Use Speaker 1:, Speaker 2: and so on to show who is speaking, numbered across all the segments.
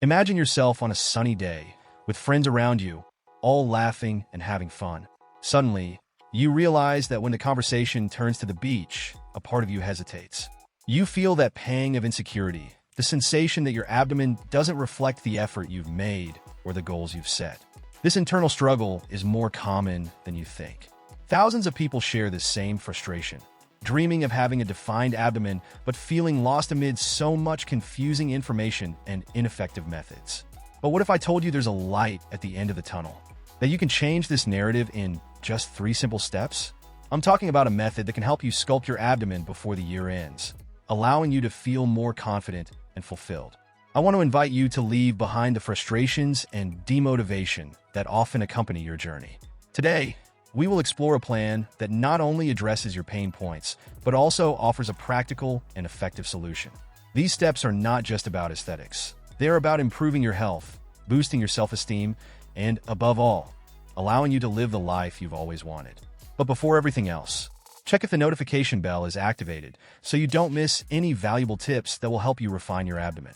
Speaker 1: Imagine yourself on a sunny day, with friends around you, all laughing and having fun. Suddenly, you realize that when the conversation turns to the beach, a part of you hesitates. You feel that pang of insecurity, the sensation that your abdomen doesn't reflect the effort you've made or the goals you've set. This internal struggle is more common than you think. Thousands of people share this same frustration, dreaming of having a defined abdomen but feeling lost amid so much confusing information and ineffective methods. But what if I told you there's a light at the end of the tunnel? That you can change this narrative in just 3 simple steps? I'm talking about a method that can help you sculpt your abdomen before the year ends, allowing you to feel more confident and fulfilled. I want to invite you to leave behind the frustrations and demotivation that often accompany your journey. Today, we will explore a plan that not only addresses your pain points, but also offers a practical and effective solution. These steps are not just about aesthetics. They are about improving your health, boosting your self-esteem, and, above all, allowing you to live the life you've always wanted. But before everything else, check if the notification bell is activated so you don't miss any valuable tips that will help you refine your abdomen.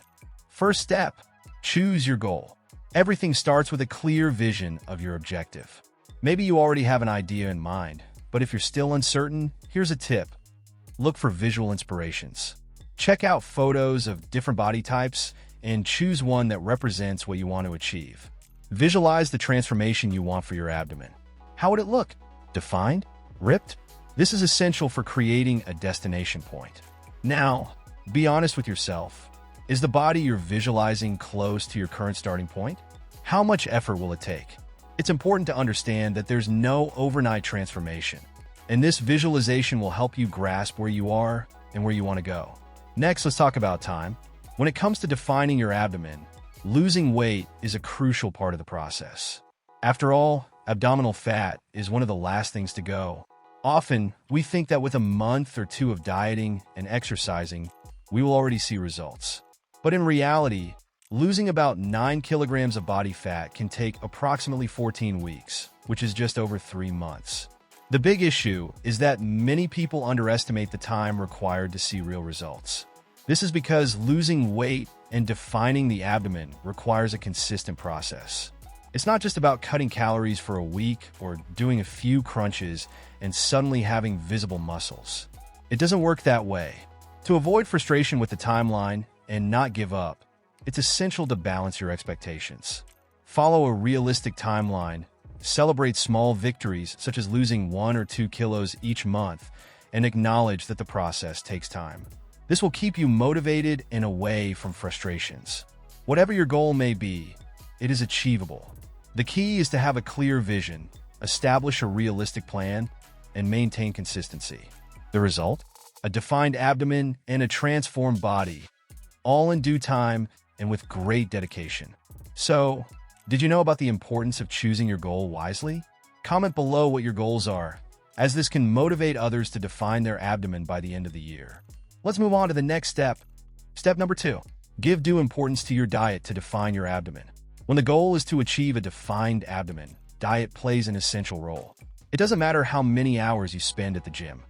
Speaker 1: First step, choose your goal. Everything starts with a clear vision of your objective. Maybe you already have an idea in mind, but if you're still uncertain, here's a tip. Look for visual inspirations. Check out photos of different body types and choose one that represents what you want to achieve. Visualize the transformation you want for your abdomen. How would it look? Defined? Ripped? This is essential for creating a destination point. Now, be honest with yourself. Is the body you're visualizing close to your current starting point? How much effort will it take? It's important to understand that there's no overnight transformation, and this visualization will help you grasp where you are and where you want to go. Next, let's talk about time. When it comes to defining your abdomen, losing weight is a crucial part of the process. After all, abdominal fat is one of the last things to go. Often, we think that with a month or 2 of dieting and exercising, we will already see results. But in reality, losing about 9 kilograms of body fat can take approximately 14 weeks, which is just over 3 months. The big issue is that many people underestimate the time required to see real results. This is because losing weight and defining the abdomen requires a consistent process. It's not just about cutting calories for a week or doing a few crunches and suddenly having visible muscles. It doesn't work that way. To avoid frustration with the timeline and not give up, it's essential to balance your expectations. Follow a realistic timeline, celebrate small victories such as losing 1 or 2 kilos each month, and acknowledge that the process takes time. This will keep you motivated and away from frustrations. Whatever your goal may be, it is achievable. The key is to have a clear vision, establish a realistic plan, and maintain consistency. The result? A defined abdomen and a transformed body, all in due time and with great dedication. So, did you know about the importance of choosing your goal wisely? Comment below what your goals are, as this can motivate others to define their abdomen by the end of the year. Let's move on to the next step. Step number 2. Give due importance to your diet to define your abdomen. When the goal is to achieve a defined abdomen, diet plays an essential role. It doesn't matter how many hours you spend at the gym.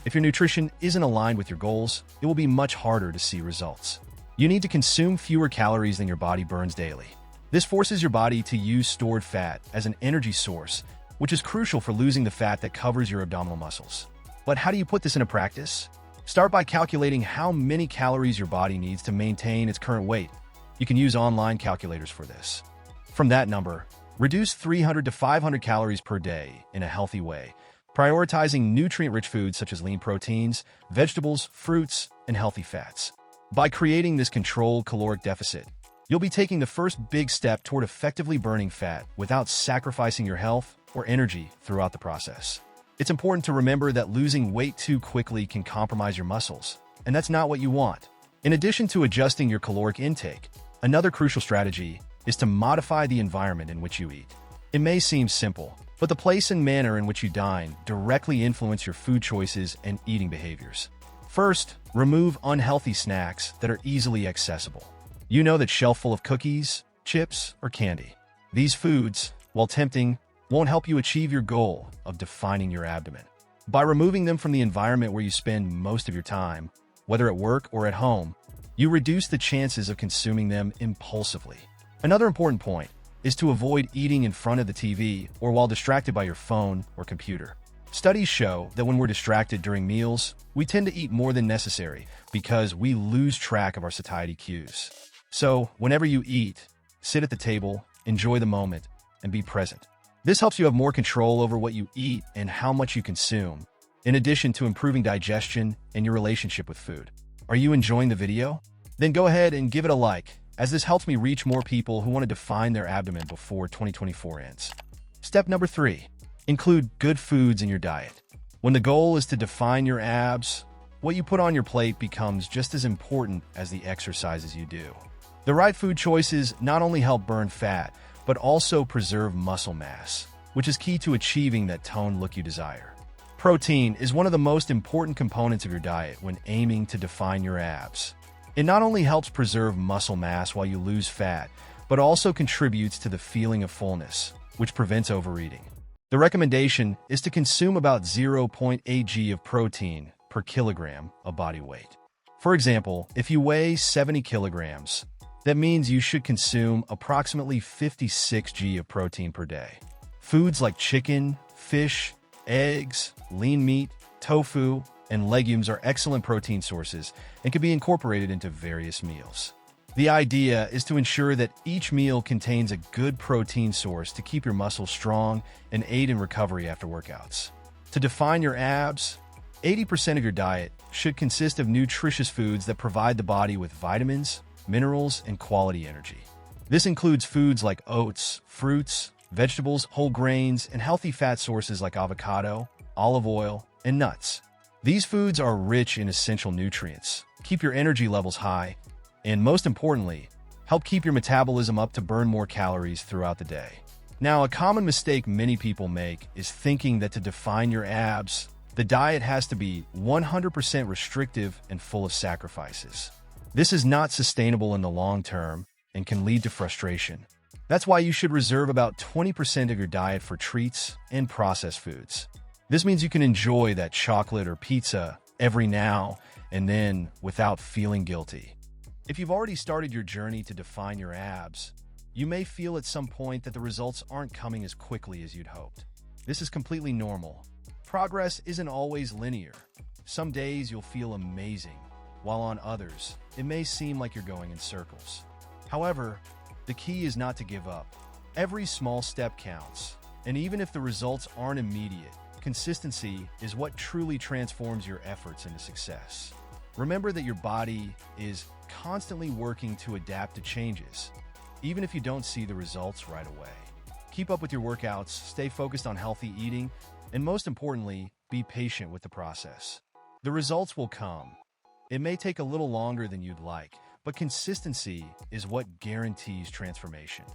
Speaker 1: If your nutrition isn't aligned with your goals, it will be much harder to see results. You need to consume fewer calories than your body burns daily. This forces your body to use stored fat as an energy source, which is crucial for losing the fat that covers your abdominal muscles. But how do you put this into practice? Start by calculating how many calories your body needs to maintain its current weight. You can use online calculators for this. From that number, reduce 300 to 500 calories per day in a healthy way, prioritizing nutrient-rich foods such as lean proteins, vegetables, fruits, and healthy fats. By creating this controlled caloric deficit, you'll be taking the first big step toward effectively burning fat without sacrificing your health or energy throughout the process. It's important to remember that losing weight too quickly can compromise your muscles, and that's not what you want. In addition to adjusting your caloric intake, another crucial strategy is to modify the environment in which you eat. It may seem simple, but the place and manner in which you dine directly influence your food choices and eating behaviors. First, remove unhealthy snacks that are easily accessible. You know that shelf full of cookies, chips, or candy. These foods, while tempting, won't help you achieve your goal of defining your abdomen. By removing them from the environment where you spend most of your time, whether at work or at home, You reduce the chances of consuming them impulsively. Another important point is to avoid eating in front of the TV or while distracted by your phone or computer. Studies show that when we're distracted during meals, we tend to eat more than necessary because we lose track of our satiety cues. So, whenever you eat, sit at the table, enjoy the moment, and be present. This helps you have more control over what you eat and how much you consume, in addition to improving digestion and your relationship with food. Are you enjoying the video? Then go ahead and give it a like, as this helps me reach more people who want to define their abdomen before 2024 ends. Step number 3. Include good foods in your diet. When the goal is to define your abs, what you put on your plate becomes just as important as the exercises you do. The right food choices not only help burn fat, but also preserve muscle mass, which is key to achieving that toned look you desire. Protein is one of the most important components of your diet when aiming to define your abs. It not only helps preserve muscle mass while you lose fat, but also contributes to the feeling of fullness, which prevents overeating. The recommendation is to consume about 0.8 g of protein per kilogram of body weight. For example, if you weigh 70 kilograms, that means you should consume approximately 56 g of protein per day. Foods like chicken, fish, eggs, lean meat, tofu, and legumes are excellent protein sources and can be incorporated into various meals. The idea is to ensure that each meal contains a good protein source to keep your muscles strong and aid in recovery after workouts. To define your abs, 80% of your diet should consist of nutritious foods that provide the body with vitamins, minerals, and quality energy. This includes foods like oats, fruits, vegetables, whole grains, and healthy fat sources like avocado, olive oil, and nuts. These foods are rich in essential nutrients, keep your energy levels high, and most importantly, help keep your metabolism up to burn more calories throughout the day. Now, a common mistake many people make is thinking that to define your abs, the diet has to be 100% restrictive and full of sacrifices. This is not sustainable in the long term and can lead to frustration. That's why you should reserve about 20% of your diet for treats and processed foods. This means you can enjoy that chocolate or pizza every now and then without feeling guilty. If you've already started your journey to define your abs, you may feel at some point that the results aren't coming as quickly as you'd hoped. This is completely normal. Progress isn't always linear. Some days you'll feel amazing, while on others, it may seem like you're going in circles. However, the key is not to give up. Every small step counts, and even if the results aren't immediate, consistency is what truly transforms your efforts into success. Remember that your body is constantly working to adapt to changes, even if you don't see the results right away. Keep up with your workouts, stay focused on healthy eating, and most importantly, be patient with the process. The results will come. It may take a little longer than you'd like, but consistency is what guarantees transformation.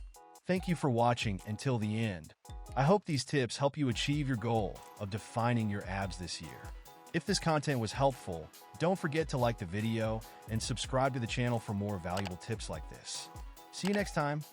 Speaker 1: Thank you for watching until the end. I hope these tips help you achieve your goal of defining your abs this year. If this content was helpful, don't forget to like the video and subscribe to the channel for more valuable tips like this. See you next time.